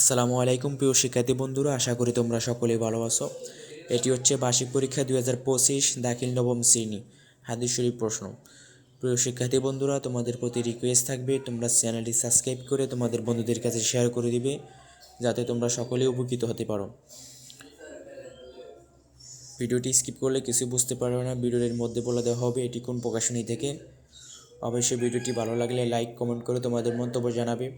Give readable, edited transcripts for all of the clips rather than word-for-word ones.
আসসালামু আলাইকুম প্রিয় শিক্ষার্থী বন্ধুরা, আশা করি তোমরা সকলেই ভালো আছো। এটি হচ্ছে বার্ষিক পরীক্ষা 2025 দাখিল নবম শ্রেণী হাদিস শরীফ প্রশ্ন। প্রিয় শিক্ষার্থী বন্ধুরা, তোমাদের প্রতি রিকোয়েস্ট থাকবে তোমরা চ্যানেলটি সাবস্ক্রাইব করে তোমাদের বন্ধুদের কাছে শেয়ার করে দিবে, যাতে তোমরা সকলেই উপকৃত হতে পারো। ভিডিওটি স্কিপ করলে কিছু বুঝতে পারবে না। ভিডিওর মধ্যে বলে দেওয়া হবে এটি কোন প্রকাশনী থেকে। অবশ্যই ভিডিওটি ভালো লাগলে লাইক কমেন্ট করে তোমাদের মন্তব্য জানাবে।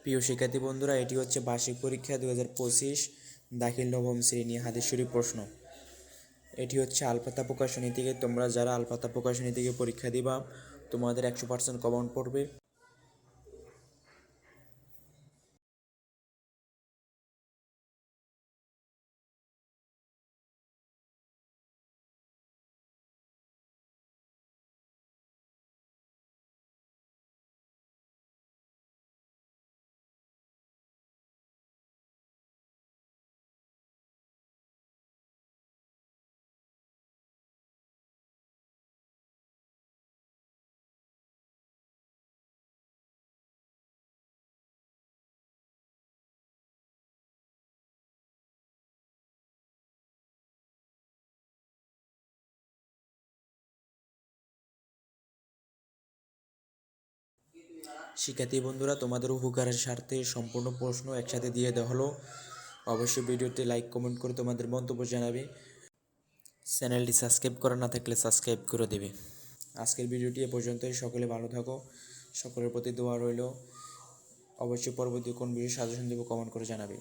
প্রিয় শিক্ষার্থী বন্ধুরা, এটি হচ্ছে বার্ষিক পরীক্ষা 2025 দাখিল নবম শ্রেণী হাদিস শরীফ প্রশ্ন। এটি হচ্ছে আলপাতা প্রকাশনী থেকে। তোমরা যারা আলপাতা প্রকাশনী থেকে পরীক্ষা দিবা, তোমাদের 100% কমন পড়বে। শিক্ষার্থী বন্ধুরা, তোমাদের উপকারের স্বার্থে সম্পূর্ণ প্রশ্ন একসাথে দিয়ে দেওয়া হলো। অবশ্যই ভিডিওতে লাইক কমেন্ট করে তোমাদের মন্তব্য জানাবে। চ্যানেলটি সাবস্ক্রাইব করা না থাকলে সাবস্ক্রাইব করে দেবে। আজকের ভিডিওটি এ পর্যন্তই। সকলে ভালো থাকো, সকলের প্রতি দোয়া রইল। অবশ্যই পরবর্তী কোন ভিডিও সাজেশন দেবো কমেন্ট করে জানাবে।